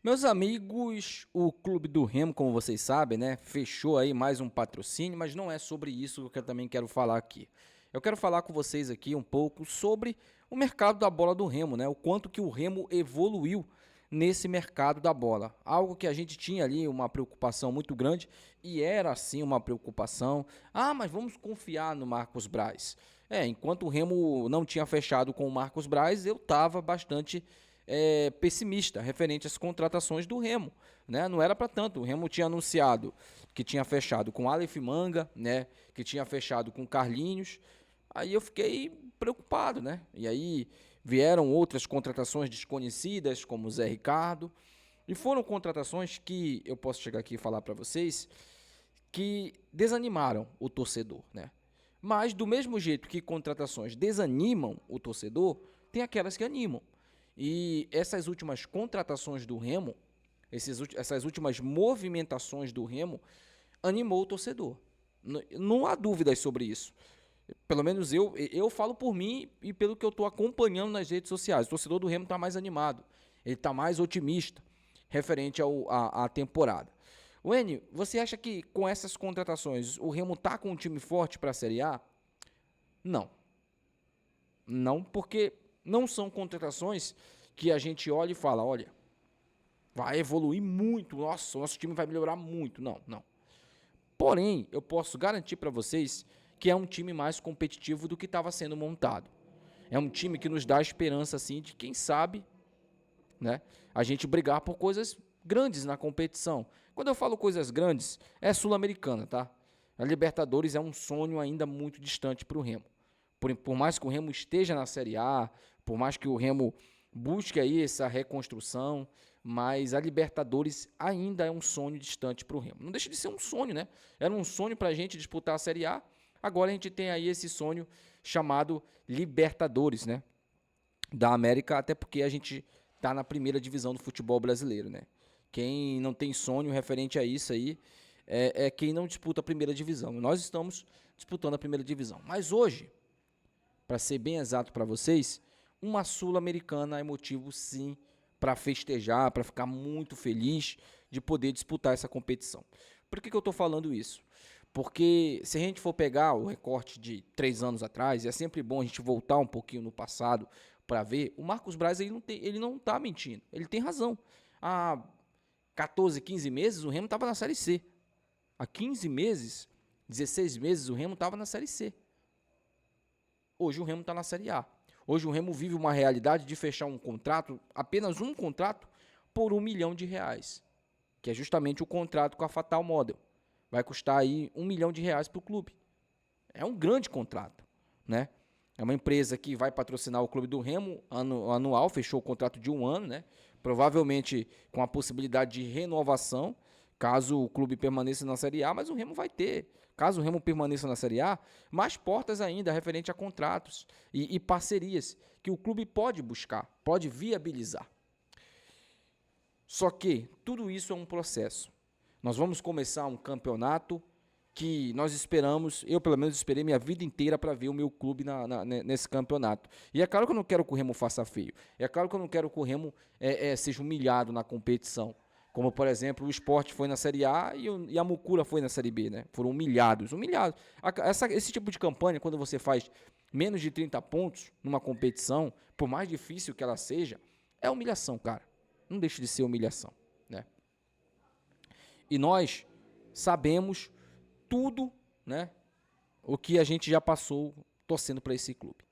Meus amigos, o Clube do Remo, como vocês sabem, né, fechou aí mais um patrocínio, mas não é sobre isso que eu também quero falar aqui. Eu quero falar com vocês aqui um pouco sobre o mercado da bola do Remo, né, o quanto que o Remo evoluiu nesse mercado da bola. Algo que a gente tinha ali uma preocupação muito grande e era assim uma preocupação. Ah, mas vamos confiar no Marcos Braz. Enquanto o Remo não tinha fechado com o Marcos Braz, eu estava bastante pessimista referente às contratações do Remo, né? Não era para tanto. O Remo tinha anunciado que tinha fechado com Aleph Manga, né? Que tinha fechado com Carlinhos. Aí eu fiquei preocupado, né? E aí vieram outras contratações desconhecidas, como o Zé Ricardo, e foram contratações que eu posso chegar aqui e falar para vocês que desanimaram o torcedor, né? Mas do mesmo jeito que contratações desanimam o torcedor, tem aquelas que animam. E essas últimas contratações do Remo, essas últimas movimentações do Remo, animou o torcedor. Não há dúvidas sobre isso. Pelo menos eu falo por mim e pelo que eu estou acompanhando nas redes sociais. O torcedor do Remo está mais animado, ele está mais otimista referente à temporada. Wenny, você acha que com essas contratações o Remo está com um time forte para a Série A? Não. Não, porque não são contratações que a gente olha e fala, olha, vai evoluir muito, nossa, o nosso time vai melhorar muito. Não, não. Porém, eu posso garantir para vocês que é um time mais competitivo do que estava sendo montado. É um time que nos dá esperança, assim, de quem sabe, né, a gente brigar por coisas grandes na competição. Quando eu falo coisas grandes, é sul-americana, tá? A Libertadores é um sonho ainda muito distante para o Remo. Por mais que o Remo esteja na Série A, por mais que o Remo busque aí essa reconstrução, mas a Libertadores ainda é um sonho distante para o Remo. Não deixa de ser um sonho, né? Era um sonho para a gente disputar a Série A, agora a gente tem aí esse sonho chamado Libertadores, né? Da América, até porque a gente está na primeira divisão do futebol brasileiro, né? Quem não tem sonho referente a isso aí é quem não disputa a primeira divisão. Nós estamos disputando a primeira divisão. Mas hoje, para ser bem exato para vocês, uma Sul-Americana é motivo sim para festejar, para ficar muito feliz de poder disputar essa competição. Por que eu estou falando isso? Porque se a gente for pegar o recorte de 3 anos atrás, é sempre bom a gente voltar um pouquinho no passado para ver, o Marcos Braz ele não está mentindo, ele tem razão. Há 14, 15 meses o Remo estava na Série C. Há 15 meses, 16 meses o Remo estava na Série C. Hoje o Remo está na Série A. Hoje o Remo vive uma realidade de fechar um contrato, apenas um contrato, por R$ 1 milhão, que é justamente o contrato com a Fatal Model. Vai custar aí R$ 1 milhão para o clube. É um grande contrato, né? É uma empresa que vai patrocinar o clube do Remo anual, fechou o contrato de 1 ano, né? Provavelmente com a possibilidade de renovação, caso o clube permaneça na Série A, mas o Remo vai ter, caso o Remo permaneça na Série A, mais portas ainda referente a contratos e parcerias que o clube pode buscar, pode viabilizar. Só que tudo isso é um processo. Nós vamos começar um campeonato que nós esperamos, eu pelo menos esperei minha vida inteira para ver o meu clube nesse campeonato. E é claro que eu não quero que o Remo faça feio. É claro que eu não quero que o Remo seja humilhado na competição. Como, por exemplo, o Sport foi na Série A e a Mucura foi na Série B, né? Foram humilhados. Esse tipo de campanha, quando você faz menos de 30 pontos numa competição, por mais difícil que ela seja, é humilhação, cara. Não deixa de ser humilhação, né? E nós sabemos tudo, né, o que a gente já passou torcendo para esse clube.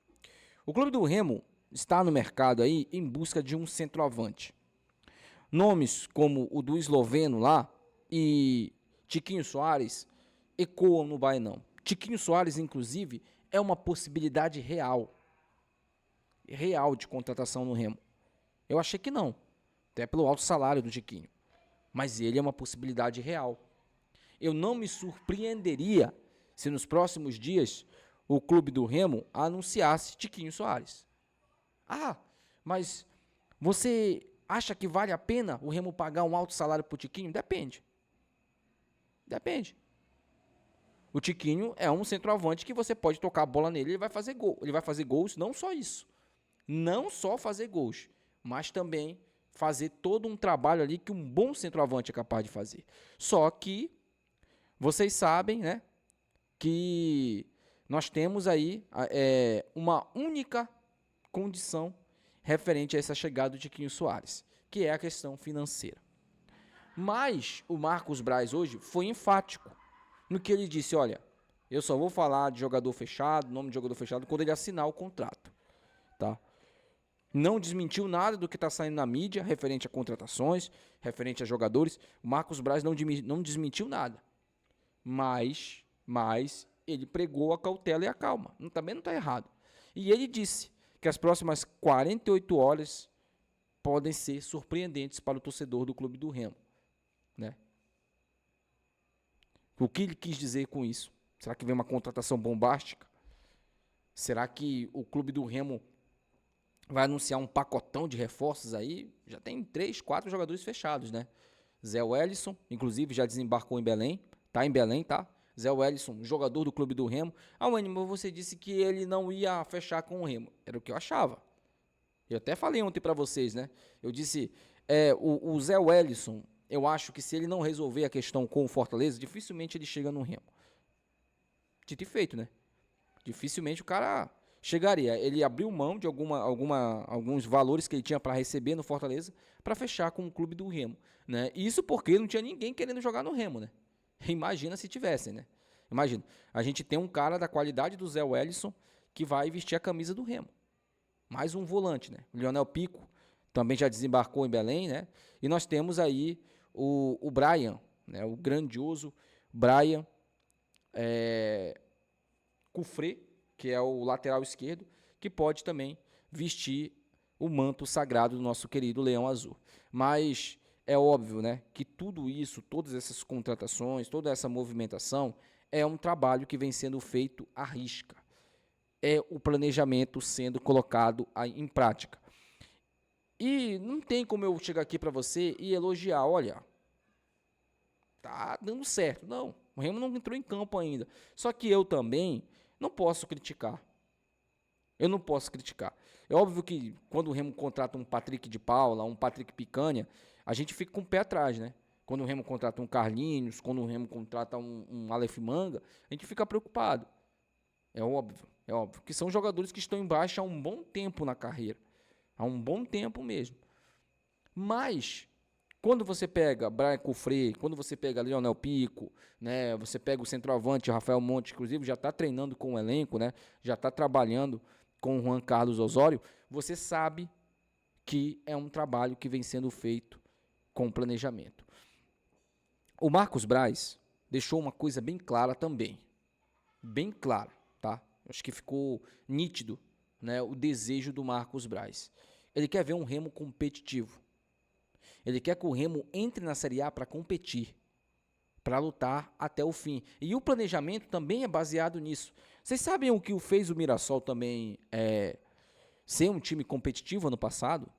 O clube do Remo está no mercado aí em busca de um centroavante. Nomes como o do esloveno lá e Tiquinho Soares ecoam no Bainão. Tiquinho Soares, inclusive, é uma possibilidade real de contratação no Remo. Eu achei que não, até pelo alto salário do Tiquinho. Mas ele é uma possibilidade real. Eu não me surpreenderia se nos próximos dias o clube do Remo anunciasse Tiquinho Soares. Ah, mas você acha que vale a pena o Remo pagar um alto salário para o Tiquinho? Depende. Depende. O Tiquinho é um centroavante que você pode tocar a bola nele e ele vai fazer gol. Ele vai fazer gols, não só isso. Não só fazer gols, mas também fazer todo um trabalho ali que um bom centroavante é capaz de fazer. Só que vocês sabem, né, que nós temos aí uma única condição referente a essa chegada do Tiquinho Soares, que é a questão financeira. Mas o Marcos Braz hoje foi enfático no que ele disse: olha, eu só vou falar de jogador fechado, nome de jogador fechado, quando ele assinar o contrato. Tá? Não desmentiu nada do que está saindo na mídia, referente a contratações, referente a jogadores. O Marcos Braz não desmentiu nada. Mas ele pregou a cautela e a calma. Também não está errado. E ele disse que as próximas 48 horas podem ser surpreendentes para o torcedor do Clube do Remo. Né? O que ele quis dizer com isso? Será que vem uma contratação bombástica? Será que o Clube do Remo vai anunciar um pacotão de reforços aí? Já tem 3, 4 jogadores fechados, né? Zé Wellison, inclusive, já desembarcou em Belém. Tá em Belém, tá? Zé Wellison, jogador do Clube do Remo. Wendel, você disse que ele não ia fechar com o Remo. Era o que eu achava. Eu até falei ontem pra vocês, né? Eu disse, o Zé Wellison, eu acho que se ele não resolver a questão com o Fortaleza, dificilmente ele chega no Remo. Dito e feito, né? Dificilmente o cara chegaria. Ele abriu mão de alguns valores que ele tinha para receber no Fortaleza para fechar com o Clube do Remo, né? Isso porque não tinha ninguém querendo jogar no Remo, né? Imagina se tivessem, né? Imagina, a gente tem um cara da qualidade do Zé Wellison que vai vestir a camisa do Remo. Mais um volante, né? O Lionel Pico também já desembarcou em Belém, né? E nós temos aí o Brian, né? O grandioso Brian Cufré, que é o lateral esquerdo, que pode também vestir o manto sagrado do nosso querido Leão Azul. Mas é óbvio, né, que tudo isso, todas essas contratações, toda essa movimentação é um trabalho que vem sendo feito à risca. É o planejamento sendo colocado em prática. E não tem como eu chegar aqui para você e elogiar, olha, tá dando certo. Não, o Remo não entrou em campo ainda. Só que eu também não posso criticar. Eu não posso criticar. É óbvio que quando o Remo contrata um Patrick de Paula, um Patrick Picanha, a gente fica com o pé atrás, né? Quando o Remo contrata um Carlinhos, quando o Remo contrata um Aleph Manga, a gente fica preocupado. É óbvio que são jogadores que estão em baixa há um bom tempo na carreira. Há um bom tempo mesmo. Mas quando você pega Brian Cufré, quando você pega Lionel Pico, né, você pega o centroavante Rafael Monte, inclusive já está treinando com o elenco, né, já está trabalhando com o Juan Carlos Osório, você sabe que é um trabalho que vem sendo feito com planejamento. O Marcos Braz deixou uma coisa bem clara também, bem clara, tá? Acho que ficou nítido, né, o desejo do Marcos Braz. Ele quer ver um Remo competitivo. Ele quer que o Remo entre na Série A para competir, para lutar até o fim. E o planejamento também é baseado nisso. Vocês sabem o que fez o Mirassol também ser um time competitivo ano passado?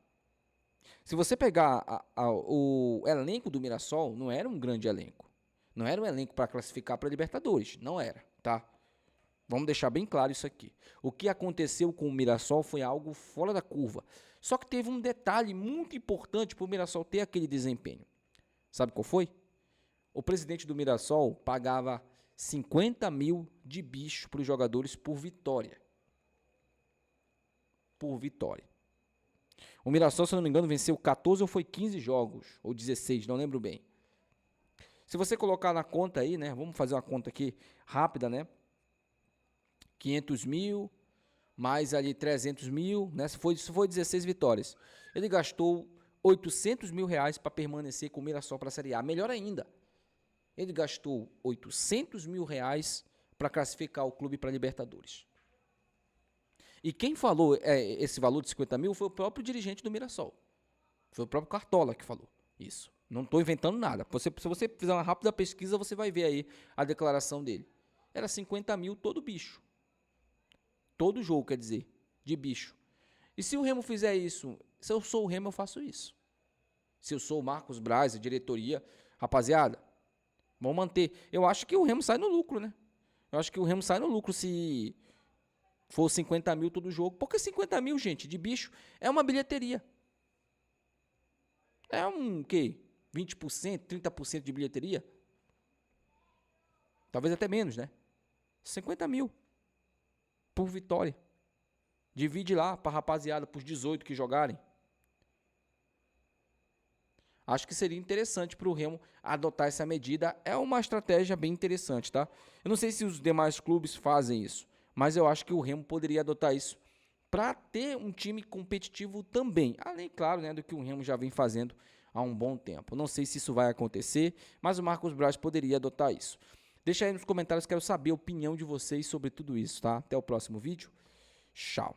Se você pegar o elenco do Mirassol, não era um grande elenco. Não era um elenco para classificar para Libertadores. Não era, tá? Vamos deixar bem claro isso aqui. O que aconteceu com o Mirassol foi algo fora da curva. Só que teve um detalhe muito importante para o Mirassol ter aquele desempenho. Sabe qual foi? O presidente do Mirassol pagava 50 mil de bicho para os jogadores por vitória. Por vitória. O Mirassol, se não me engano, venceu 14 ou foi 15 jogos, ou 16, não lembro bem. Se você colocar na conta aí, né? Vamos fazer uma conta aqui rápida, né? 500 mil, mais ali 300 mil, né? Se foi 16 vitórias. Ele gastou 800 mil reais para permanecer com o Mirassol para a Série A. Melhor ainda, ele gastou 800 mil reais para classificar o clube para Libertadores. E quem falou esse valor de 50 mil foi o próprio dirigente do Mirassol. Foi o próprio Cartola que falou isso. Não estou inventando nada. Se você fizer uma rápida pesquisa, você vai ver aí a declaração dele. Era 50 mil todo bicho. Todo jogo, quer dizer, de bicho. E se o Remo fizer isso, se eu sou o Remo, eu faço isso. Se eu sou o Marcos Braz, a diretoria, rapaziada, vamos manter. Eu acho que o Remo sai no lucro, né? Eu acho que o Remo sai no lucro se for 50 mil todo jogo. Porque 50 mil, gente, de bicho, é uma bilheteria. É um quê? 20%, 30% de bilheteria? Talvez até menos, né? 50 mil por vitória. Divide lá para rapaziada, para os 18 que jogarem. Acho que seria interessante para o Remo adotar essa medida. É uma estratégia bem interessante, tá? Eu não sei se os demais clubes fazem isso, mas eu acho que o Remo poderia adotar isso para ter um time competitivo também. Além, claro, né, do que o Remo já vem fazendo há um bom tempo. Não sei se isso vai acontecer, mas o Marcos Braz poderia adotar isso. Deixa aí nos comentários, quero saber a opinião de vocês sobre tudo isso, tá? Até o próximo vídeo. Tchau.